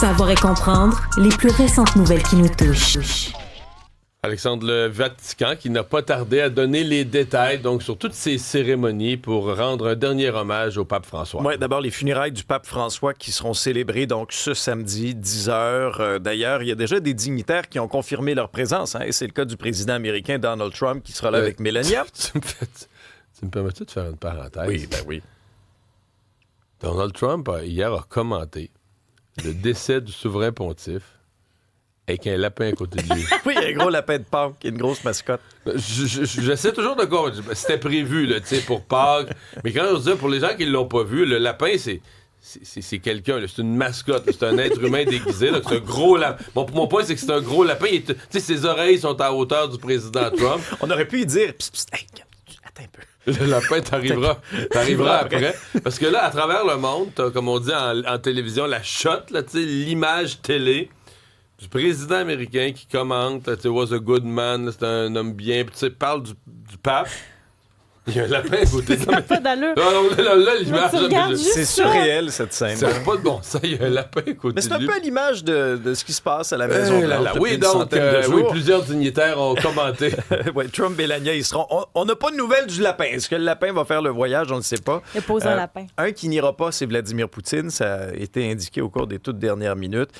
Savoir et comprendre les plus récentes nouvelles qui nous touchent. Alexandre, le Vatican qui n'a pas tardé à donner les détails donc sur toutes ces cérémonies pour rendre un dernier hommage au pape François. Oui, d'abord les funérailles du pape François qui seront célébrées donc ce samedi, 10h. D'ailleurs, il y a déjà des dignitaires qui ont confirmé leur présence. Et c'est le cas du président américain Donald Trump qui sera là avec Melania. Tu me permets-tu de faire une parenthèse? Oui, ben oui. Donald Trump, hier, a commenté le décès du souverain pontife avec un lapin à côté de lui. Oui, un gros lapin de Pâques, une grosse mascotte. J'essaie toujours de quoi. C'était prévu, là, pour Pâques. Mais quand on se dit, pour les gens qui ne l'ont pas vu, le lapin, c'est quelqu'un, là, c'est une mascotte, là, c'est un être humain déguisé, là, c'est un gros lapin. Mon point, c'est que c'est un gros lapin. Ses oreilles sont à hauteur du président Trump. On aurait pu y dire, psst, psst, hey, attends un peu. Le lapin, t'arriveras après. Parce que là, à travers le monde, t'as, comme on dit en télévision, la shot, là, l'image télé du président américain qui commente, was a good man, c'est un homme bien, puis parle du pape. Il y a un lapin à côté. Ça n'a pas d'allure. Là, l'image... C'est surréel, cette scène. Ça n'a pas de bon sens. Il y a un lapin à côté. Mais c'est un de lui. peu l'image de ce qui se passe à la Maison-Blanche. Oui, donc, plusieurs dignitaires ont commenté. Oui, Trump et Melania, ils seront... On n'a pas de nouvelles du lapin. Est-ce que le lapin va faire le voyage? On ne sait pas. Il a posé un lapin. Un qui n'ira pas, c'est Vladimir Poutine. Ça a été indiqué au cours des toutes dernières minutes.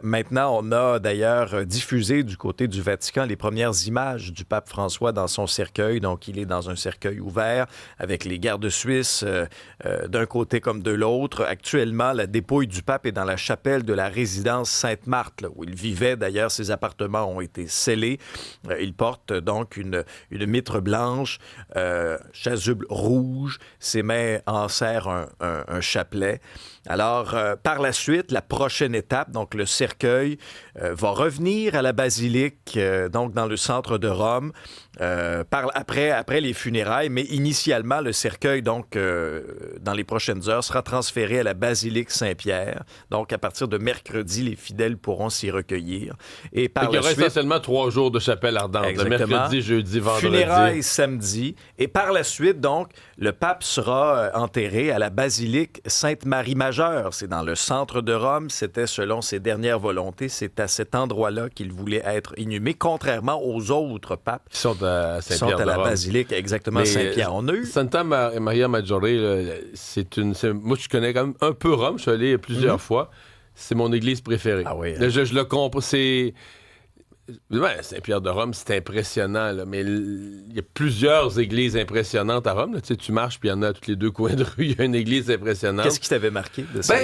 Maintenant, on a d'ailleurs diffusé du côté du Vatican les premières images du pape François dans son cercueil. Donc, il est dans un cercueil ouvert avec les gardes suisses d'un côté comme de l'autre. Actuellement, la dépouille du pape est dans la chapelle de la résidence Sainte-Marthe, là, où il vivait. D'ailleurs, ses appartements ont été scellés. Il porte donc une mitre blanche, chasuble rouge. Ses mains enserrent un chapelet. Alors, par la suite, la prochaine étape, donc le cercueil, va revenir à la basilique, donc dans le centre de Rome, après les funérailles. Mais initialement, le cercueil, donc, dans les prochaines heures, sera transféré à la basilique Saint-Pierre. Donc, à partir de mercredi, les fidèles pourront s'y recueillir. Et par il y aura suite, essentiellement 3 jours de chapelle ardente. Exactement. Mercredi, jeudi, vendredi. Funérailles samedi. Et par la suite, donc, le pape sera enterré à la basilique Sainte-Marie-Majeure. C'est dans le centre de Rome. C'était selon ses dernières volontés. C'est à cet endroit-là qu'il voulait être inhumé, contrairement aux autres papes qui sont à Saint-Pierre qui sont à la basilique, exactement, Saint-Pierre. On a eu... Santa Maria Maggiore, moi, je connais quand même un peu Rome. Je suis allé plusieurs fois. C'est mon église préférée. Ah oui. Je le comprends. Saint-Pierre de Rome, c'est impressionnant, là, mais il y a plusieurs églises impressionnantes à Rome. Là. Tu marches, puis il y en a à tous les deux coins de rue. Il y a une église impressionnante. Qu'est-ce qui t'avait marqué de ça?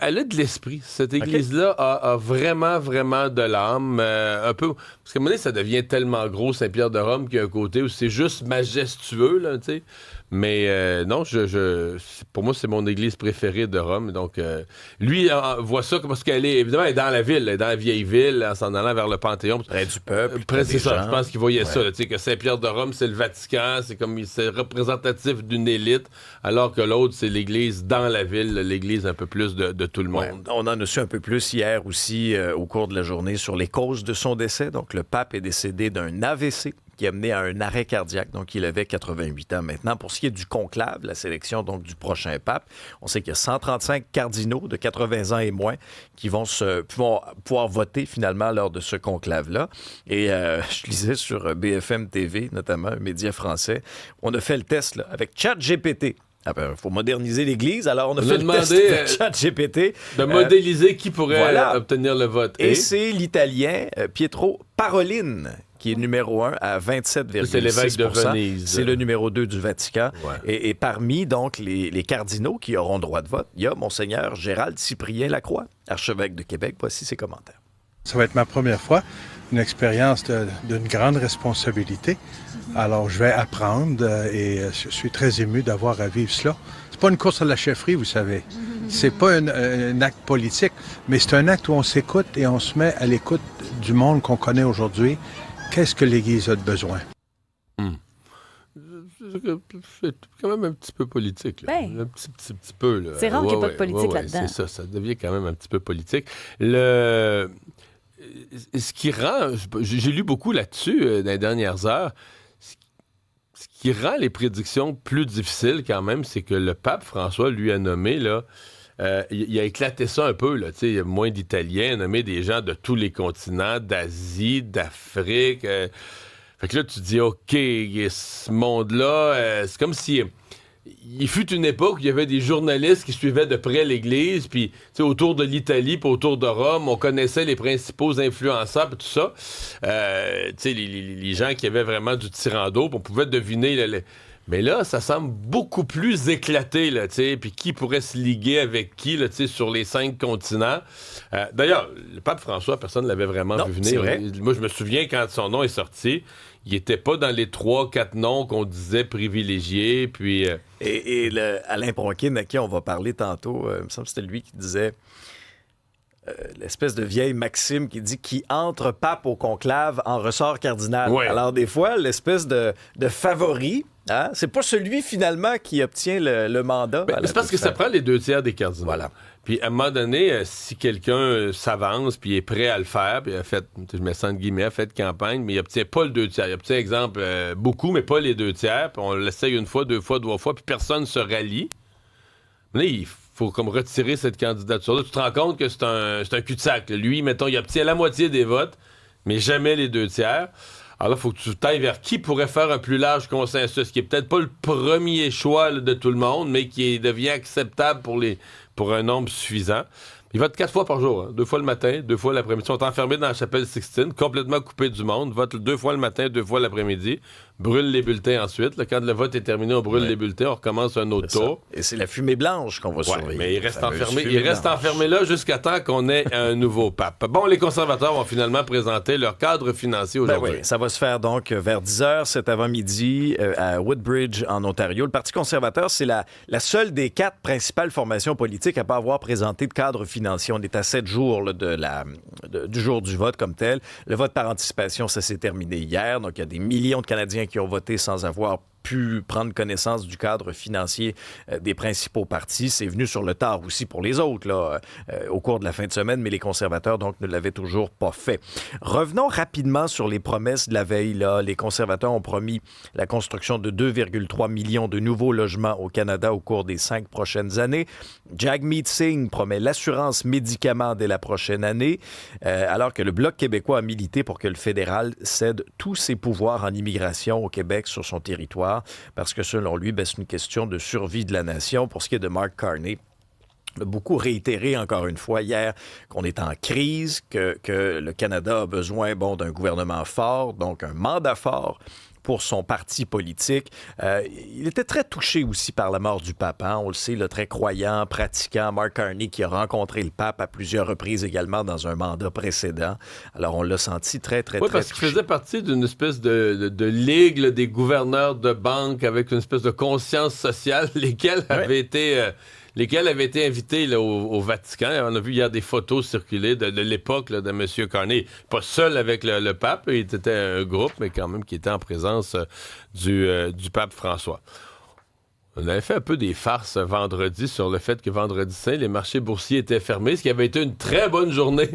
Elle a de l'esprit. Cette église-là a vraiment, vraiment de l'âme. Un peu, parce qu'à un moment donné, ça devient tellement gros, Saint-Pierre de Rome, qu'il y a un côté où c'est juste majestueux, là, tu sais. Mais non, pour moi, c'est mon église préférée de Rome. Donc, lui voit ça parce qu'elle est, évidemment, elle est dans la ville, elle est dans la vieille ville, en s'en allant vers le Panthéon. Près du peuple. C'est ça, je pense qu'il voyait ça. Tu sais, que Saint-Pierre de Rome, c'est le Vatican, c'est représentatif d'une élite, alors que l'autre, c'est l'église dans la ville, l'église un peu plus de tout le monde. Ouais, on en a su un peu plus hier aussi au cours de la journée sur les causes de son décès. Donc, le pape est décédé d'un AVC qui a mené à un arrêt cardiaque. Donc, il avait 88 ans maintenant. Pour ce qui est du conclave, la sélection donc du prochain pape, on sait qu'il y a 135 cardinaux de 80 ans et moins qui vont pouvoir voter finalement lors de ce conclave-là. Et je lisais sur BFM TV, notamment un média français, on a fait le test là, avec ChatGPT. Il faut moderniser l'Église, alors on a fait le test de ChatGPT. De modéliser qui pourrait obtenir le vote. Et c'est l'Italien Pietro Parolin qui est numéro 1 à 27,6%. C'est l'évêque de Venise. C'est le numéro 2 du Vatican. Ouais. Et parmi donc les cardinaux qui auront droit de vote, il y a Monseigneur Gérald Cyprien Lacroix, archevêque de Québec. Voici ses commentaires. Ça va être ma première fois, une expérience d'une grande responsabilité. Alors, je vais apprendre et je suis très ému d'avoir à vivre cela. C'est pas une course à la chefferie, vous savez. C'est pas un acte politique, mais c'est un acte où on s'écoute et on se met à l'écoute du monde qu'on connaît aujourd'hui. Qu'est-ce que l'Église a de besoin? C'est quand même un petit peu politique. Là. Ben, un petit peu. Là. C'est rare qu'il n'y ait pas de politique là-dedans. C'est ça devient quand même un petit peu politique. Ce qui rend... J'ai lu beaucoup là-dessus dans les dernières heures. Ce qui rend les prédictions plus difficiles quand même, c'est que le pape François lui a nommé là, il a éclaté ça un peu, là. Il y a moins d'Italiens, nommé des gens de tous les continents, d'Asie, d'Afrique. Fait que là, tu te dis, OK, ce monde-là, c'est comme si... Il fut une époque où il y avait des journalistes qui suivaient de près l'Église, puis autour de l'Italie, puis autour de Rome, on connaissait les principaux influenceurs, puis tout ça. Les gens qui avaient vraiment du tirando, puis on pouvait deviner... Mais là, ça semble beaucoup plus éclaté, là, puis qui pourrait se liguer avec qui, là, sur les 5 continents. D'ailleurs, le pape François, personne ne l'avait vraiment vu venir. C'est vrai. Moi, je me souviens quand son nom est sorti, il était pas dans les 3-4 noms qu'on disait privilégiés, puis... Et Alain Pronkin, à qui on va parler tantôt, il me semble que c'était lui qui disait... l'espèce de vieille maxime qui dit « qui entre pape au conclave en ressort cardinal Ouais. ». Alors, des fois, l'espèce de favori, hein, c'est pas celui finalement qui obtient le mandat. Ben, c'est parce que ça prend les 2 tiers des cardinaux. Voilà. Puis à un moment donné, si quelqu'un s'avance puis est prêt à le faire, puis a fait, je mets ça entre guillemets, a fait campagne, mais il obtient pas le 2 tiers. Il obtient, exemple, beaucoup, mais pas les 2 tiers. Puis on l'essaye 1 fois, 2 fois, 3 fois, puis personne ne se rallie. Mais là, il faut comme retirer cette candidature-là. Tu te rends compte que c'est un cul-de-sac. Lui, mettons, il obtient la moitié des votes, mais jamais les 2 tiers. Alors là, il faut que tu t'ailles vers qui pourrait faire un plus large consensus, qui est peut-être pas le premier choix là, de tout le monde, mais qui devient acceptable pour un nombre suffisant. Ils votent 4 fois par jour, hein. 2 fois le matin, 2 fois l'après-midi. Ils sont enfermés dans la chapelle Sixtine, complètement coupés du monde. Votent 2 fois le matin, 2 fois l'après-midi. Brûlent les bulletins ensuite. Là, quand le vote est terminé, on brûle les bulletins, on recommence un autre tour. Et c'est la fumée blanche qu'on va surveiller. Mais il reste enfermé là jusqu'à temps qu'on ait un nouveau pape. Bon, les conservateurs vont finalement présenter leur cadre financier aujourd'hui. Oui, ça va se faire donc vers 10h cet avant-midi à Woodbridge, en Ontario. Le Parti conservateur, c'est la seule des 4 principales formations politiques à ne pas avoir présenté de cadre financier. On est à 7 jours là, du jour du vote comme tel. Le vote par anticipation, ça s'est terminé hier. Donc, il y a des millions de Canadiens qui ont voté sans avoir pu prendre connaissance du cadre financier des principaux partis. C'est venu sur le tard aussi pour les autres là, au cours de la fin de semaine, mais les conservateurs donc ne l'avaient toujours pas fait. Revenons rapidement sur les promesses de la veille. Là. Les conservateurs ont promis la construction de 2,3 millions de nouveaux logements au Canada au cours des 5 prochaines années. Jagmeet Singh promet l'assurance médicaments dès la prochaine année, alors que le Bloc québécois a milité pour que le fédéral cède tous ses pouvoirs en immigration au Québec sur son territoire, parce que selon lui, c'est une question de survie de la nation. Pour ce qui est de Mark Carney, on a beaucoup réitéré encore une fois hier qu'on est en crise, que le Canada a besoin d'un gouvernement fort, donc un mandat fort pour son parti politique. Il était très touché aussi par la mort du pape. Hein? On le sait, le très croyant, pratiquant Mark Carney qui a rencontré le pape à plusieurs reprises également dans un mandat précédent. Alors, on l'a senti très, très, très parce touché. qu'il faisait partie d'une espèce de ligue là, des gouverneurs de banque avec une espèce de conscience sociale, lesquels avaient été invités là, au Vatican. On a vu hier des photos circuler de l'époque là, de M. Carney. Pas seul avec le pape, il était un groupe, mais quand même qui était en présence du pape François. On avait fait un peu des farces vendredi sur le fait que vendredi saint, les marchés boursiers étaient fermés, ce qui avait été une très bonne journée.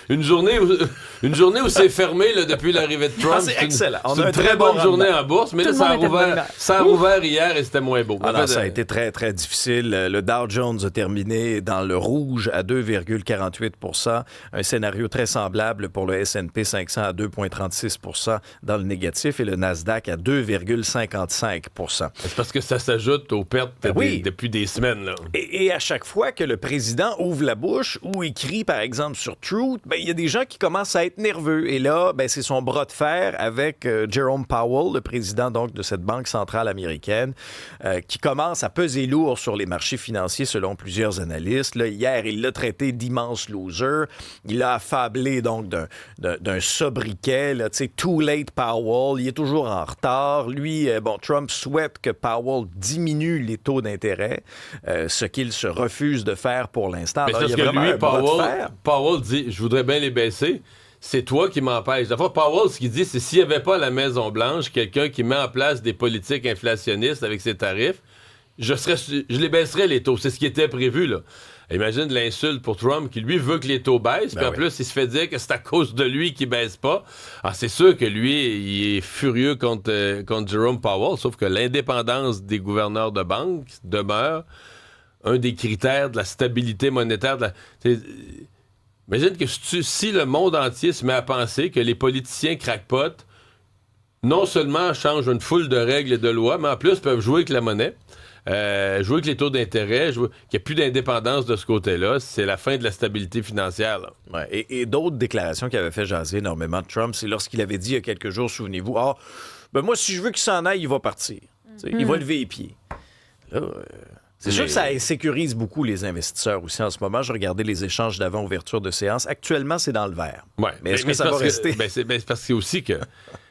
Une journée où c'est fermé là, depuis l'arrivée de Trump. C'est excellent. C'est une très bonne journée en bourse, mais là, ça a rouvert hier et c'était moins beau. Alors, ça a été très, très difficile. Le Dow Jones a terminé dans le rouge à 2,48 %. Un scénario très semblable pour le S&P 500 à 2,36 % dans le négatif et le Nasdaq à 2,55 %. C'est parce que ça s'ajoute aux pertes depuis des semaines. Là. Et à chaque fois que le président ouvre la bouche ou écrit, par exemple, sur Truth, il y a des gens qui commencent à être nerveux. Et là, c'est son bras de fer avec Jerome Powell, le président donc, de cette banque centrale américaine, qui commence à peser lourd sur les marchés financiers selon plusieurs analystes. Là, hier, il l'a traité d'immense loser. Il l'a affablé donc d'un sobriquet, là, too late Powell. Il est toujours en retard. Lui, Trump souhaite que Powell diminue les taux d'intérêt, ce qu'il se refuse de faire pour l'instant. Mais c'est parce que lui, Powell dit « Je voudrais bien les baisser ». C'est toi qui m'empêches. D'abord, Powell, ce qu'il dit, c'est s'il n'y avait pas à la Maison-Blanche quelqu'un qui met en place des politiques inflationnistes avec ses tarifs, je les baisserais les taux. C'est ce qui était prévu, là. Imagine l'insulte pour Trump qui, lui, veut que les taux baissent, puis en plus, il se fait dire que c'est à cause de lui qu'il baisse pas. Alors, c'est sûr que lui, il est furieux contre Jerome Powell, sauf que l'indépendance des gouverneurs de banque demeure un des critères de la stabilité monétaire. Imagine que si le monde entier se met à penser que les politiciens crackpotent, non seulement changent une foule de règles et de lois, mais en plus peuvent jouer avec la monnaie, jouer avec les taux d'intérêt, qu'il n'y a plus d'indépendance de ce côté-là, c'est la fin de la stabilité financière. Là. Ouais, et d'autres déclarations qui avaient fait jaser énormément de Trump, c'est lorsqu'il avait dit il y a quelques jours, souvenez-vous, moi, si je veux qu'il s'en aille, il va partir. Il va lever les pieds. Là, c'est sûr que ça sécurise beaucoup les investisseurs aussi en ce moment. Je regardais les échanges d'avant ouverture de séance. Actuellement, c'est dans le vert. Ouais, mais est-ce que ça va rester? C'est parce que c'est aussi que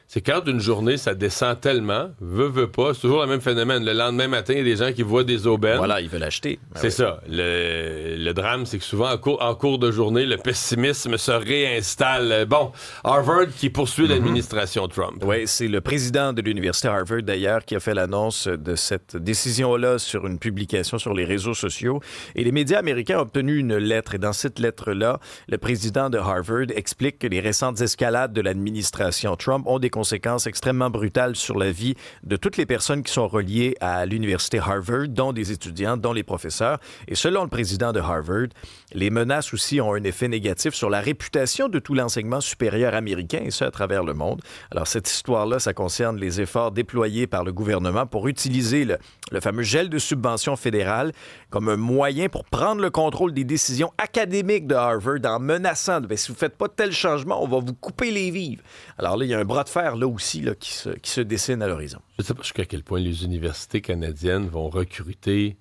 c'est quand une journée, ça descend tellement, veut pas, c'est toujours le même phénomène. Le lendemain matin, il y a des gens qui voient des aubaines. Voilà, ils veulent acheter. C'est ça. Le drame, c'est que souvent, en cours de journée, le pessimisme se réinstalle. Bon, Harvard qui poursuit l'administration Trump. Oui, c'est le président de l'université Harvard, d'ailleurs, qui a fait l'annonce de cette décision-là sur une publication sur les réseaux sociaux. Et les médias américains ont obtenu une lettre. Et dans cette lettre-là, le président de Harvard explique que les récentes escalades de l'administration Trump ont des conséquences extrêmement brutales sur la vie de toutes les personnes qui sont reliées à l'université Harvard, dont des étudiants, dont les professeurs. Et selon le président de Harvard, les menaces aussi ont un effet négatif sur la réputation de tout l'enseignement supérieur américain, et ça à travers le monde. Alors, cette histoire-là, ça concerne les efforts déployés par le gouvernement pour utiliser le fameux gel de subventions fédérales comme un moyen pour prendre le contrôle des décisions académiques de Harvard en menaçant si vous ne faites pas tel changement, on va vous couper les vives. Alors là, il y a un bras de fer là aussi là, qui se dessine à l'horizon. Je ne sais pas jusqu'à quel point les universités canadiennes vont recruter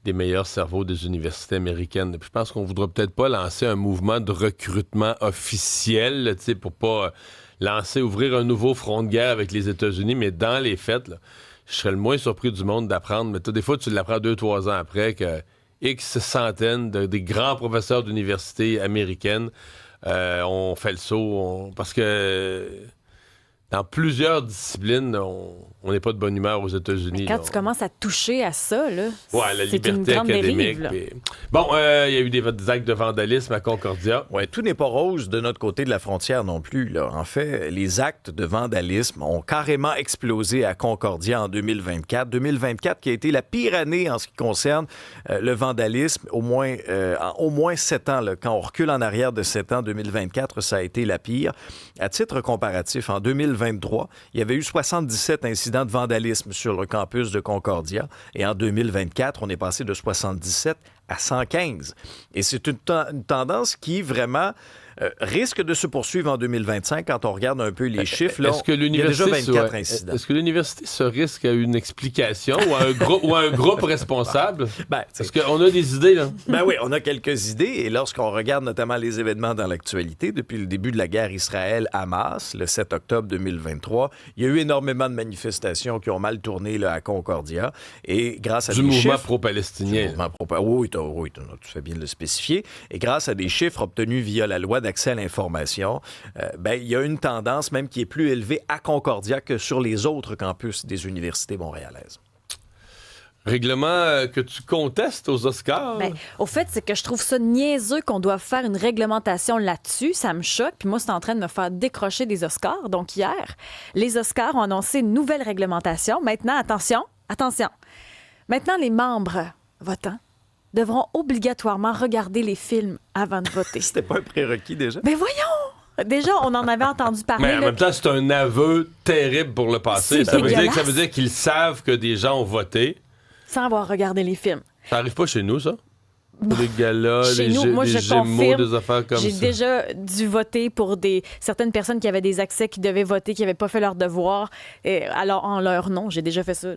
des meilleurs cerveaux des universités américaines. Puis je pense qu'on ne voudra peut-être pas lancer un mouvement de recrutement officiel là, pour pas ouvrir un nouveau front de guerre avec les États-Unis, mais dans les faits, là, je serais le moins surpris du monde d'apprendre, mais des fois, tu l'apprends 2-3 ans après que X centaines des grands professeurs d'universités américaines ont fait le saut. Parce que dans plusieurs disciplines, on n'est pas de bonne humeur aux États-Unis. Quand tu commences à toucher à ça, là, la c'est liberté une grande académique. dérive. Bon, il y a eu des actes de vandalisme à Concordia. Oui, tout n'est pas rose de notre côté de la frontière non plus. Là. En fait, les actes de vandalisme ont carrément explosé à Concordia en 2024. 2024 qui a été la pire année en ce qui concerne le vandalisme, au moins 7 ans. Là. Quand on recule en arrière de 7 ans, 2024, ça a été la pire. À titre comparatif, en 2023, il y avait eu 77 incidents de vandalisme sur le campus de Concordia. Et en 2024, on est passé de 77 à 115. Et c'est une tendance qui vraiment risque de se poursuivre en 2025 quand on regarde un peu les chiffres. Là, il y a déjà 24 incidents. Est-ce que l'université se risque à une explication ou à un groupe responsable? Parce qu'on a des idées, là. Oui, on a quelques idées. Et lorsqu'on regarde notamment les événements dans l'actualité, depuis le début de la guerre Israël-Hamas, le 7 octobre 2023, il y a eu énormément de manifestations qui ont mal tourné là, à Concordia. Et grâce à du des mouvement chiffres... pro-palestinien. Oui, tu fais bien de le spécifier. Et grâce à des chiffres obtenus via la loi d'accès à l'information, il y a une tendance même qui est plus élevée à Concordia que sur les autres campus des universités montréalaises. Règlement que tu contestes aux Oscars? Au fait, c'est que je trouve ça niaiseux qu'on doive faire une réglementation là-dessus. Ça me choque. Puis moi, c'est en train de me faire décrocher des Oscars. Donc hier, les Oscars ont annoncé une nouvelle réglementation. Maintenant, attention. Maintenant, les membres votants devront obligatoirement regarder les films avant de voter. C'était pas un prérequis déjà? Voyons! Déjà, on en avait entendu parler. Mais en même temps, c'est un aveu terrible pour le passé. Ça veut dire qu'ils savent que des gens ont voté. Sans avoir regardé les films. Ça arrive pas chez nous, ça? Les galas, chez nous, moi, je Gémeaux, confirme, des affaires comme ça. j'ai déjà dû voter pour certaines personnes qui avaient des accès, qui devaient voter, qui n'avaient pas fait leur devoir. Alors, en leur nom, j'ai déjà fait ça.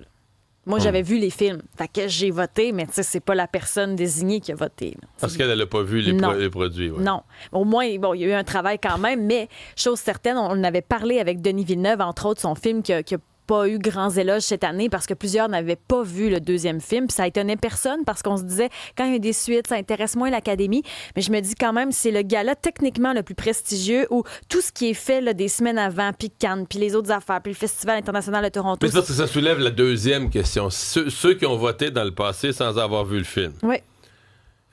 Moi, j'avais vu les films. Fait que j'ai voté, mais tu sais, c'est pas la personne désignée qui a voté. Parce qu'elle n'a pas vu les produits. Ouais. Non. Au moins, il y a eu un travail quand même, mais chose certaine, on avait parlé avec Denis Villeneuve, entre autres, son film qui a pas eu grands éloges cette année parce que plusieurs n'avaient pas vu le deuxième film. Puis ça étonnait personne parce qu'on se disait, quand il y a des suites, ça intéresse moins l'Académie. Mais je me dis quand même, c'est le gala techniquement le plus prestigieux où tout ce qui est fait là, des semaines avant, puis Cannes, puis les autres affaires, puis le Festival international de Toronto. Mais ça soulève la deuxième question. Ceux qui ont voté dans le passé sans avoir vu le film, oui.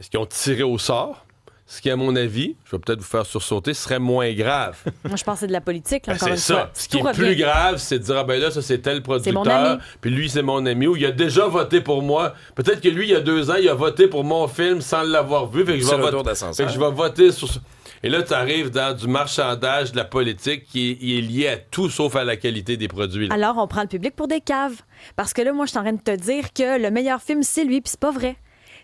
est-ce qu'ils ont tiré au sort? ce qui, à mon avis, je vais peut-être vous faire sursauter, serait moins grave. Moi, je pense que c'est de la politique, là, encore une c'est fois. ça. Ce qui est plus grave, c'est de dire, ah ben là, ça, c'est tel mon producteur, ami. puis lui, c'est mon ami, ou il a déjà voté pour moi. Peut-être que lui, il y a 2 ans, il a voté pour mon film sans l'avoir vu, fait que je vais voter sur ça. Et là, tu arrives dans du marchandage de la politique qui est lié à tout sauf à la qualité des produits. Là. Alors, on prend le public pour des caves. Parce que là, moi, je suis en train de te dire que le meilleur film, c'est lui, puis c'est pas vrai.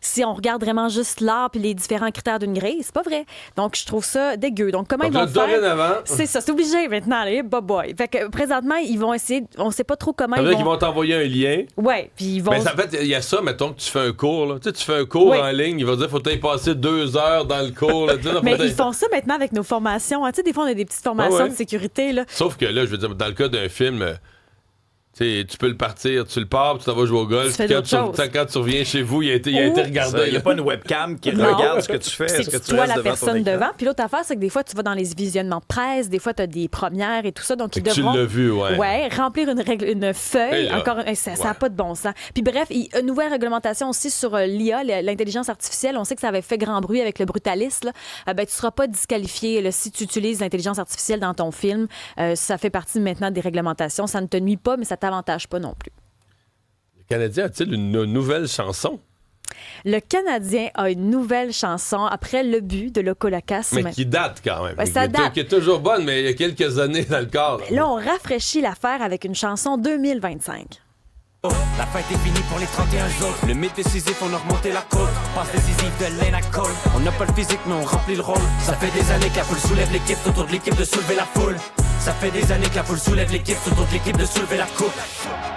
Si on regarde vraiment juste l'art puis les différents critères d'une grille, c'est pas vrai. Donc, je trouve ça dégueu. Donc, comment ils vont faire? Dorénavant... C'est ça, c'est obligé maintenant, allez, boy. Fait que présentement, ils vont essayer, on sait pas trop comment ça veut dire qu'ils vont t'envoyer un lien. Ouais, puis ils vont... Mais en fait, il y a ça, mettons que tu fais un cours, là. Tu sais, tu fais un cours en ligne, il va dire, faut que tu passer 2 heures dans le cours. Là, mais ils font ça maintenant avec nos formations. Tu sais, des fois, on a des petites formations de sécurité, là. Sauf que là, je veux dire, dans le cas d'un film... tu peux le partir, tu le pars, tu t'en vas jouer au golf. Quand tu reviens chez vous, il a été regardé. Il n'y a pas une webcam qui regarde ce que tu fais. C'est que tu vois la personne devant. Puis l'autre affaire, c'est que des fois, tu vas dans les visionnements de presse, des fois, tu as des premières et tout ça. Donc, ils devront. Tu l'as vu, ouais. Remplir une feuille. Ça n'a pas de bon sens. Puis bref, une nouvelle réglementation aussi sur l'IA, l'intelligence artificielle. On sait que ça avait fait grand bruit avec le Brutalist. Là. Tu ne seras pas disqualifié là, si tu utilises l'intelligence artificielle dans ton film. Ça fait partie maintenant des réglementations. Ça ne te nuit pas, mais ça t'avantage pas non plus. Le Canadien a-t-il une nouvelle chanson? Le Canadien a une nouvelle chanson après le but de Loco Locas. Mais qui date quand même. Ça date. Qui est toujours bonne, mais il y a quelques années dans le corps. Là, on rafraîchit l'affaire avec une chanson 2025. Oh, la fête est finie pour les 31 autres. Le mythe décisif, on a remonté la côte. Passe décisive de Lena Cole. On n'a pas le physique, mais on remplit le rôle. Ça fait des années que la foule soulève l'équipe, autour de l'équipe de soulever la foule. Ça fait des années que la foule soulève l'équipe, autour de l'équipe de soulever la coupe.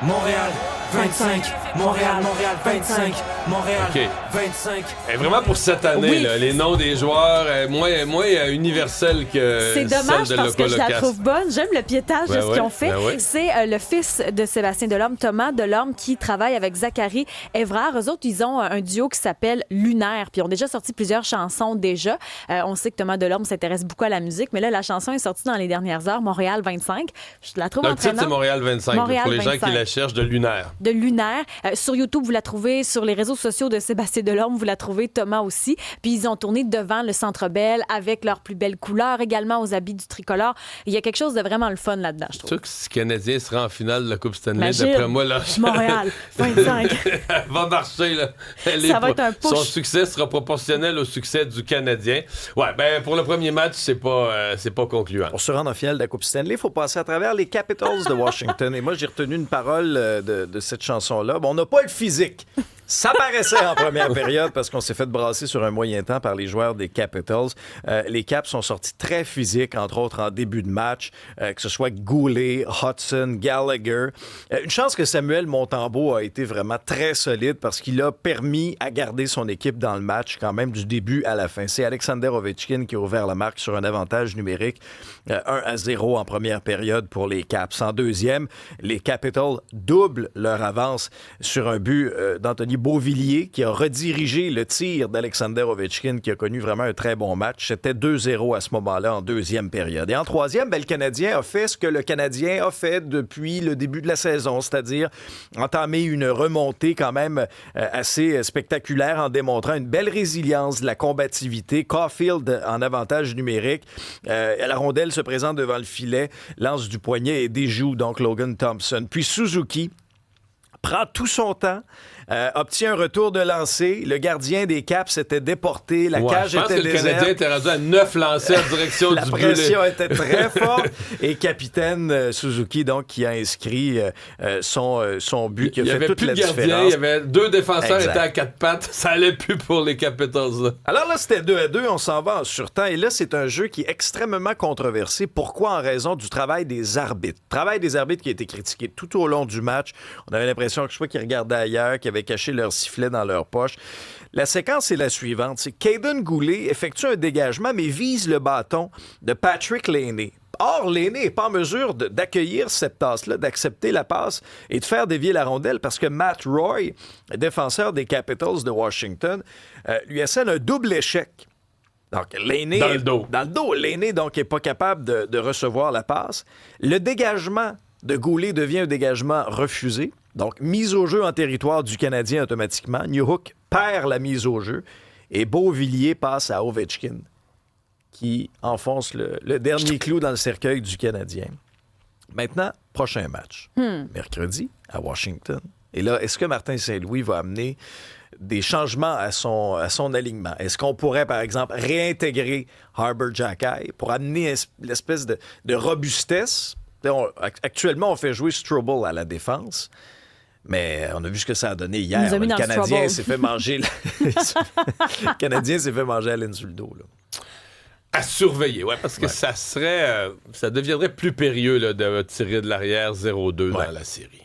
Montréal, 25. Montréal, 25. Montréal, 25. Et vraiment pour cette année, là, les noms des joueurs, moins universels que c'est dommage celle de parce que je la trouve bonne. J'aime le piétage de ce qu'ils ont fait. C'est le fils de Sébastien Delorme, Thomas Delorme, qui travaille avec Zachary Evrard. Eux autres, ils ont un duo qui s'appelle Lunaire. Puis ils ont déjà sorti plusieurs chansons déjà. On sait que Thomas Delorme s'intéresse beaucoup à la musique, mais là, la chanson est sortie dans les dernières heures. Montréal 25. Je la trouve entraînante. Le titre, c'est Montréal 25. Montréal pour les 25. gens qui la cherchent, de Lunaire. De Lunaire. Sur YouTube, vous la trouvez. Sur les réseaux sociaux de Sébastien Delorme, vous la trouvez. Thomas aussi. Puis ils ont tourné devant le Centre Bell avec leurs plus belles couleurs, également aux habits du tricolore. Il y a quelque chose de vraiment le fun là-dedans, je trouve. Tu sais que si le Canadien sera en finale de la Coupe Stanley, Imagine, d'après moi, là, Montréal 25. Elle va marcher, là. Ça va être un push. Son succès sera proportionnel au succès du Canadien. Ouais, ben pour le premier match, c'est pas concluant. Pour se rendre en finale de la Coupe Stanley, il faut passer à travers les Capitals de Washington. Et moi, j'ai retenu une parole de cette chanson-là. Bon, on n'a pas le physique. Ça paraissait en première période parce qu'on s'est fait brasser sur un moyen temps par les joueurs des Capitals. Les Caps sont sortis très physiques, entre autres en début de match, que ce soit Goulet, Hudson, Gallagher. Une chance que Samuel Montembeault a été vraiment très solide parce qu'il a permis à garder son équipe dans le match quand même du début à la fin. C'est Alexander Ovechkin qui a ouvert la marque sur un avantage numérique 1-0 en première période pour les Caps. En deuxième, les Capitals doublent leur avance sur un but d'Anthony Beauvillier qui a redirigé le tir d'Alexander Ovechkin qui a connu vraiment un très bon match. C'était 2-0 à ce moment-là en deuxième période. Et en troisième, le Canadien a fait ce que le Canadien a fait depuis le début de la saison, c'est-à-dire entamer une remontée quand même assez spectaculaire en démontrant une belle résilience, de la combativité. Caulfield en avantage numérique. La rondelle se présente devant le filet, lance du poignet et déjoue donc Logan Thompson. Puis Suzuki prend tout son temps, obtient un retour de lancer. Le gardien des Caps était déporté. La cage était déserte. Je pense que le Canadien était rendu à 9 lancers en direction du but. La pression était très forte. Et capitaine Suzuki, donc, qui a inscrit son but, qui a fait toute la différence. Il y avait 2 défenseurs qui étaient à 4 pattes. Ça allait plus pour les Capitals. Là. Alors là, c'était 2-2. On s'en va en surtemps. Et là, c'est un jeu qui est extrêmement controversé. Pourquoi? En raison du travail des arbitres. Travail des arbitres qui a été critiqué tout au long du match. On avait l'impression que je sais pas qu'ils regardaient ailleurs, qu'ils avaient caché leur sifflet dans leur poche. La séquence est la suivante. C'est Caden Goulet effectue un dégagement, mais vise le bâton de Patrick Laine. Or, Laine n'est pas en mesure d'accueillir cette tasse-là, d'accepter la passe et de faire dévier la rondelle parce que Matt Roy, défenseur des Capitals de Washington, lui assène un double échec. Donc, Laine... Dans le dos. Dans le dos. Laine, donc, n'est pas capable de recevoir la passe. Le dégagement de Goulet devient un dégagement refusé. Donc, mise au jeu en territoire du Canadien automatiquement. Newhook perd la mise au jeu. Et Beauvillier passe à Ovechkin, qui enfonce le dernier clou dans le cercueil du Canadien. Maintenant, prochain match. Mercredi, à Washington. Et là, est-ce que Martin Saint-Louis va amener des changements à son alignement? Est-ce qu'on pourrait, par exemple, réintégrer Harbour Xhekaj pour amener l'espèce de robustesse? Actuellement, on fait jouer Struble à la défense, mais on a vu ce que ça a donné hier. nous a mis Le dans le Canadien Struble. s'est fait manger. Le Canadien s'est fait manger à l'insuldo. Là. À surveiller, ouais, parce que ça deviendrait plus périlleux là, de tirer de l'arrière 0-2 dans la série.